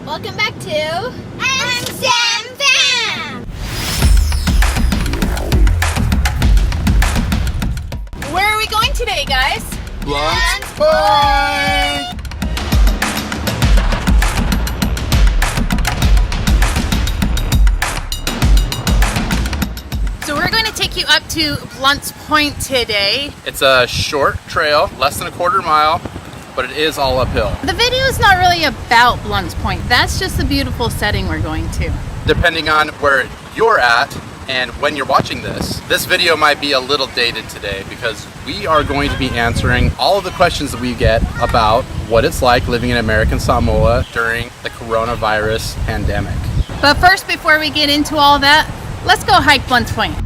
Welcome back to AmSamFam! Where are we going today, guys? Blunt Point! So we're going to take you up to Blunt's Point today. It's a short trail, less than a quarter mile, but it is all uphill. The video is not really about Blunt's Point. That's just the beautiful setting we're going to. Depending on where you're at and when you're watching this video might be a little dated today because we are going to be answering all of the questions that we get about what it's like living in American Samoa during the coronavirus pandemic. But first, before we get into all that, let's go hike Blunt's Point.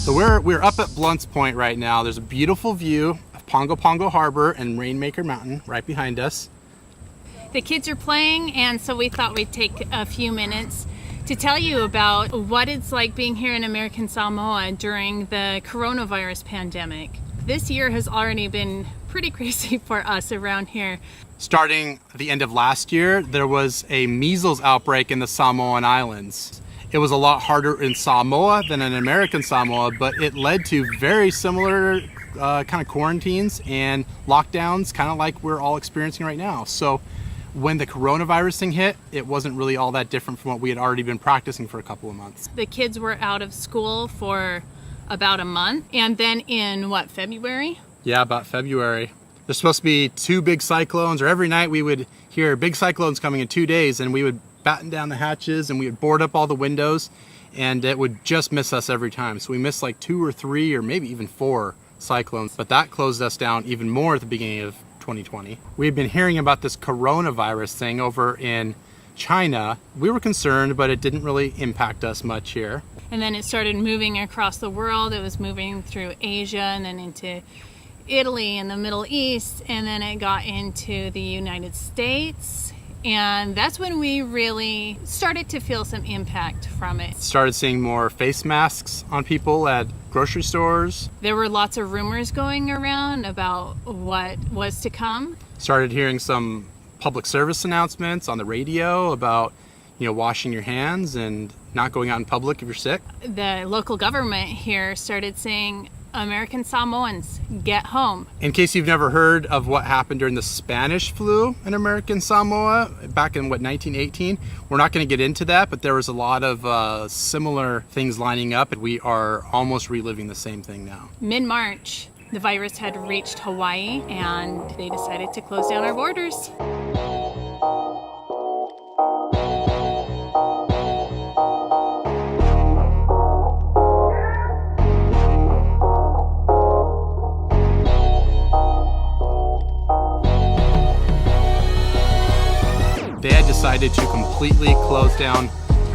So we're up at Blunt's Point right now. There's a beautiful view of Pongo Pongo Harbor and Rainmaker Mountain right behind us. The kids are playing, and so we thought we'd take a few minutes to tell you about what it's like being here in American Samoa during the coronavirus pandemic. This year has already been pretty crazy for us around here. Starting at the end of last year, there was a measles outbreak in the Samoan Islands. It was a lot harder in Samoa than in American Samoa, but it led to very similar kind of quarantines and lockdowns, kind of like we're all experiencing right now. So when the coronavirus thing hit, it wasn't really all that different from what we had already been practicing for a couple of months. The kids were out of school for about a month, and then in what, February? Yeah, about February. There's supposed to be 2 big cyclones, or every night we would hear big cyclones coming in 2 days, and we would batten down the hatches and we would board up all the windows, and it would just miss us every time. So we missed like 2 or 3 or maybe even 4 cyclones, but that closed us down even more at the beginning of 2020. We had been hearing about this coronavirus thing over in China. We were concerned, but it didn't really impact us much here. And then it started moving across the world. It was moving through Asia and then into Italy and the Middle East, and then it got into the United States. And that's when we really started to feel some impact from it. Started seeing more face masks on people at grocery stores. There were lots of rumors going around about what was to come. Started hearing some public service announcements on the radio about, washing your hands and not going out in public if you're sick. The local government here started saying, American Samoans, get home. In case you've never heard of what happened during the Spanish flu in American Samoa back in 1918, we're not going to get into that, but there was a lot of similar things lining up, and we are almost reliving the same thing now. Mid-March, the virus had reached Hawaii, and they decided to close down our borders. They had decided to completely close down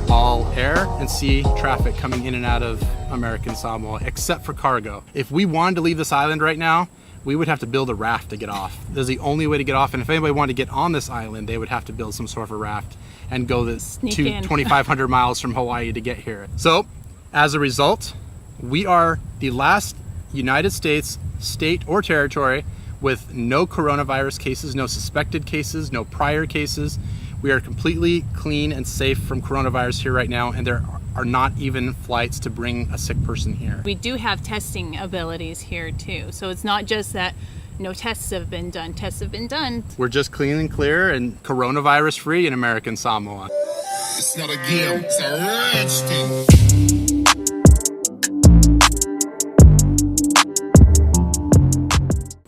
all air and sea traffic coming in and out of American Samoa, except for cargo. If we wanted to leave this island right now, we would have to build a raft to get off. That's the only way to get off, and if anybody wanted to get on this island, they would have to build some sort of a raft and go this 2,500 miles from Hawaii to get here. So, as a result, we are the last United States state or territory with no coronavirus cases, no suspected cases, no prior cases. We are completely clean and safe from coronavirus here right now, and there are not even flights to bring a sick person here. We do have testing abilities here too, so it's not just that no tests have been done. Tests have been done. We're just clean and clear and coronavirus free in American Samoa. It's not a game, it's a rich thing.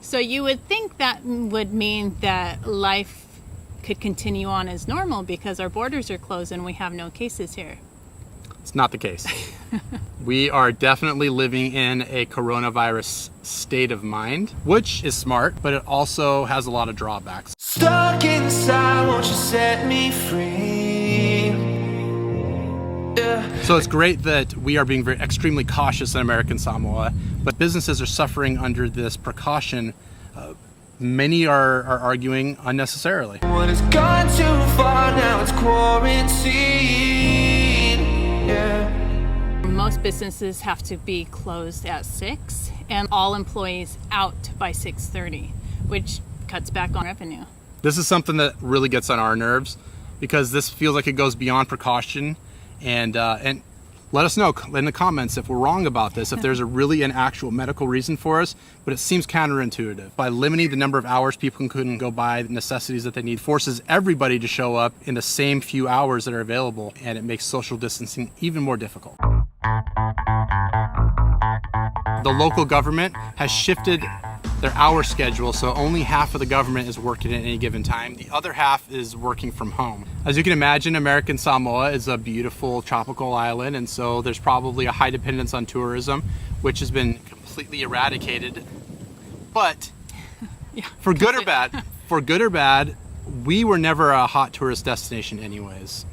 So you would think that would mean that life could continue on as normal because our borders are closed and we have no cases here. It's not the case. We are definitely living in a coronavirus state of mind, which is smart, but it also has a lot of drawbacks. Stuck inside, won't you set me free? Yeah. So it's great that we are being extremely cautious in American Samoa, but businesses are suffering under this precaution. Many are arguing unnecessarily. When it's gone too far, now it's quarantine. Yeah. Most businesses have to be closed at 6 and all employees out by 6:30, which cuts back on revenue. This is something that really gets on our nerves because this feels like it goes beyond precaution. And let us know in the comments if we're wrong about this, if there's an actual medical reason for us, but it seems counterintuitive. By limiting the number of hours people can go buy the necessities that they need, forces everybody to show up in the same few hours that are available, and it makes social distancing even more difficult. The local government has shifted their hour schedule, so only half of the government is working at any given time. The other half is working from home. As you can imagine, American Samoa is a beautiful tropical island, and so there's probably a high dependence on tourism, which has been completely eradicated. But for good or bad, we were never a hot tourist destination anyways.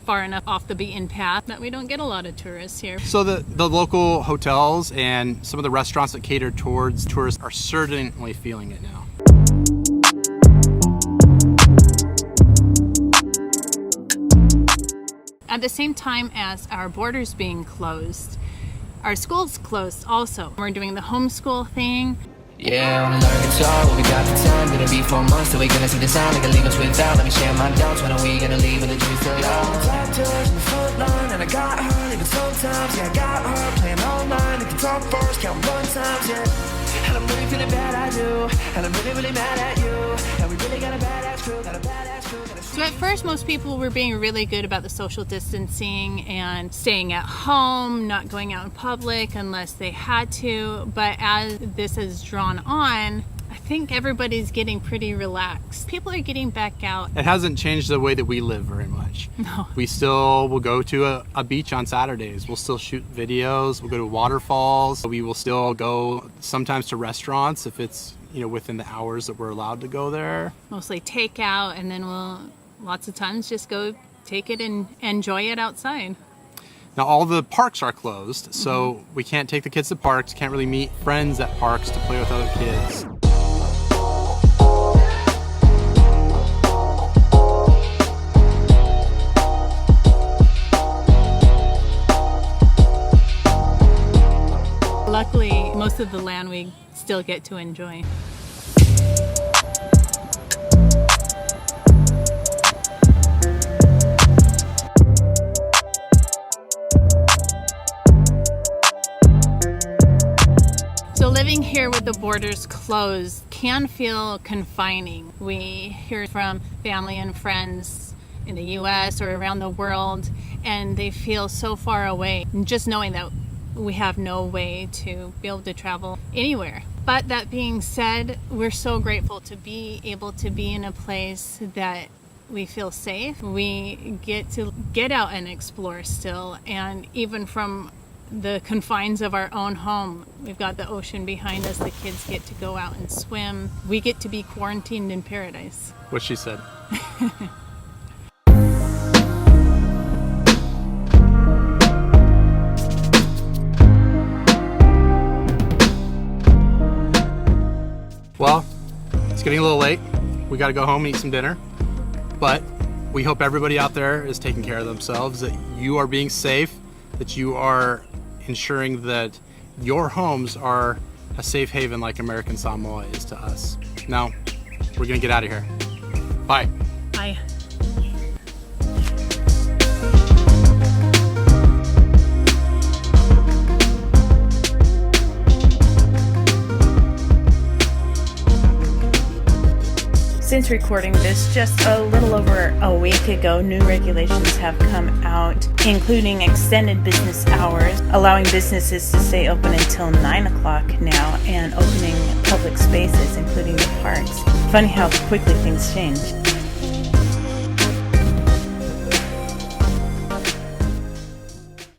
Far enough off the beaten path that we don't get a lot of tourists here. So the local hotels and some of the restaurants that cater towards tourists are certainly feeling it now. At the same time as our borders being closed, our school's closed also. We're doing the homeschool thing. Yeah, I wanna learn guitar, when we got the time. Gonna be 4 months till we gonna see the sound. Like a legal switch out, let me share my doubts. When are we gonna leave with the juice till y'all? Doctors in the front line, and I got her, even sometimes. Yeah, I got her, playing online. The guitar first, count run times, yeah. And I'm really feeling bad, I do. And I'm really, really mad at you. And we really got a badass crew, got a badass crew. So at first, most people were being really good about the social distancing and staying at home, not going out in public unless they had to. But as this has drawn on, I think everybody's getting pretty relaxed. People are getting back out. It hasn't changed the way that we live very much. No. We still will go to a beach on Saturdays. We'll still shoot videos. We'll go to waterfalls. We will still go sometimes to restaurants if it's within the hours that we're allowed to go there. Mostly takeout, and then we'll lots of times just go take it and enjoy it outside. Now all the parks are closed, so we can't take the kids to parks, can't really meet friends at parks to play with other kids. Luckily, most of the land we still get to enjoy. So living here with the borders closed can feel confining. We hear from family and friends in the US or around the world, and they feel so far away. And just knowing that we have no way to be able to travel anywhere. But that being said, we're so grateful to be able to be in a place that we feel safe. We get to get out and explore still, and even from the confines of our own home. We've got the ocean behind us. The kids get to go out and swim. We get to be quarantined in paradise. What she said. Well, it's getting a little late. We got to go home and eat some dinner. But we hope everybody out there is taking care of themselves, that you are being safe, that you are ensuring that your homes are a safe haven like American Samoa is to us. Now, we're going to get out of here. Bye. Bye. Since recording this just a little over a week ago, new regulations have come out, including extended business hours, allowing businesses to stay open until 9 o'clock now, and opening public spaces, including the parks. Funny how quickly things change.